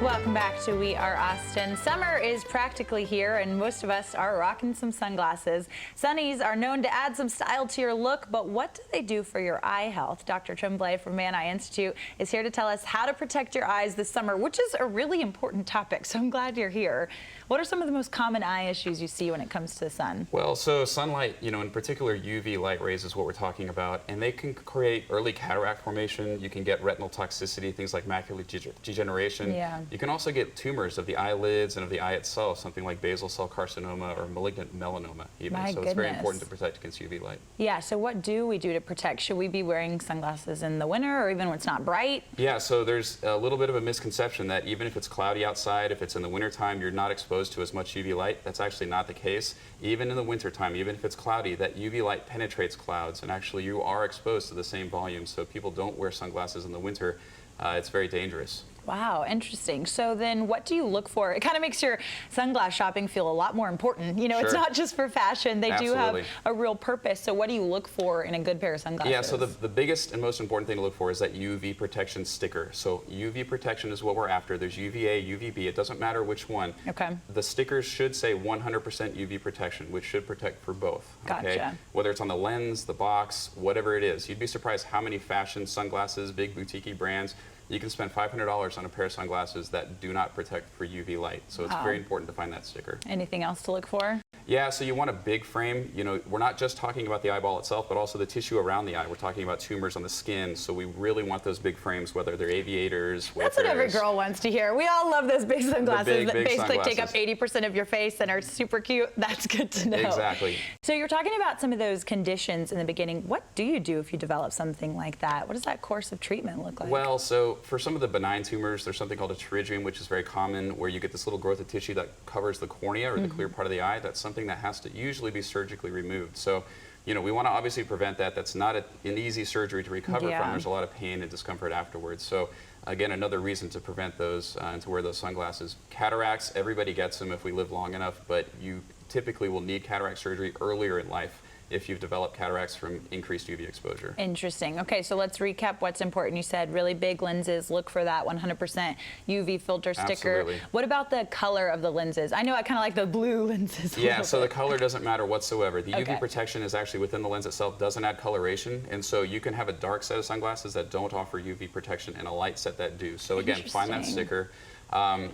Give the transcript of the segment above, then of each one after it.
Welcome back to We Are Austin. Summer is practically here and most of us are rocking some sunglasses. Sunnies are known to add some style to your look, but what do they do for your eye health? Dr. Tremblay from Mann Institute is here to tell us how to protect your eyes this summer, which is a really important topic, so I'm glad you're here. What are some of the most common eye issues you see when it comes to the sun? Well, so sunlight, in particular UV light rays is what we're talking about, and they can create early cataract formation. You can get retinal toxicity, things like macular degeneration. Yeah. You can also get tumors of the eyelids and of the eye itself, something like basal cell carcinoma or malignant melanoma even. So it's very important to protect against UV light. Yeah, so what do we do to protect? Should we be wearing sunglasses in the winter or even when it's not bright? Yeah, so there's a little bit of a misconception that even if it's cloudy outside, if it's in the wintertime, you're not exposed to as much UV light. That's actually not the case. Even in the wintertime, even if it's cloudy, that UV light penetrates clouds, and actually you are exposed to the same volume. So if people don't wear sunglasses in the winter, it's very dangerous. Wow, interesting. So then what do you look for? It kind of makes your sunglass shopping feel a lot more important. Sure. It's not just for fashion. They Absolutely. do have a real purpose. So what do you look for in a good pair of sunglasses? Yeah, so the biggest and most important thing to look for is that UV protection sticker. So UV protection is what we're after. There's UVA, UVB. It doesn't matter which one. Okay. The stickers should say 100% UV protection, which should protect for both. Gotcha. Okay? Whether it's on the lens, the box, whatever it is. You'd be surprised how many fashion sunglasses, big boutique brands, you can spend $500 on a pair of sunglasses that do not protect for UV light. So it's very important to find that sticker. Anything else to look for? Yeah, so you want a big frame. We're not just talking about the eyeball itself, but also the tissue around the eye. We're talking about tumors on the skin, so we really want those big frames, whether they're aviators, That's what every girl wants to hear. We all love those big sunglasses that basically take up 80% of your face and are super cute. That's good to know. Exactly. So you're talking about some of those conditions in the beginning. What do you do if you develop something like that? What does that course of treatment look like? Well, so for some of the benign tumors, there's something called a pterygium, which is very common, where you get this little growth of tissue that covers the cornea or the clear part of the eye. That's something that has to usually be surgically removed. So, we want to obviously prevent that. That's not an easy surgery to recover from. There's a lot of pain and discomfort afterwards. So, again, another reason to prevent those and to wear those sunglasses. Cataracts, everybody gets them if we live long enough, but you typically will need cataract surgery earlier in life if you've developed cataracts from increased UV exposure. Interesting. Okay, so let's recap what's important. You said really big lenses, look for that 100% UV filter sticker. Absolutely. What about the color of the lenses? I know I kind of like the blue lenses. Yeah, so the color doesn't matter whatsoever. The Okay. UV protection is actually within the lens itself, doesn't add coloration, and so you can have a dark set of sunglasses that don't offer UV protection and a light set that do. So again, find that sticker.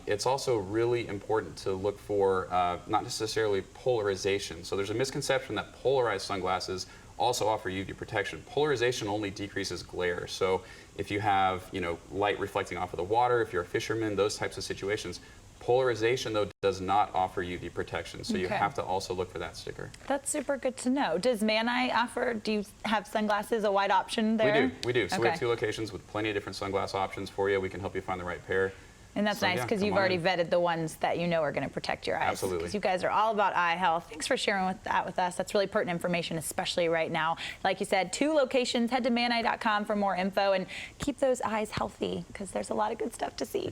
It's also really important to look for not necessarily polarization. So there's a misconception that polarized sunglasses also offer UV protection. Polarization only decreases glare. So if you have light reflecting off of the water, if you're a fisherman, those types of situations, polarization though does not offer UV protection. So you have to also look for that sticker. That's super good to know. Does Mann offer, do you have sunglasses a wide option there? We do. So we have 2 locations with plenty of different sunglass options for you. We can help you find the right pair. And that's nice because you've already vetted the ones that you know are going to protect your eyes. Absolutely. Because you guys are all about eye health. Thanks for sharing that with us. That's really pertinent information, especially right now. Like you said, 2 locations. Head to manni.com for more info and keep those eyes healthy because there's a lot of good stuff to see.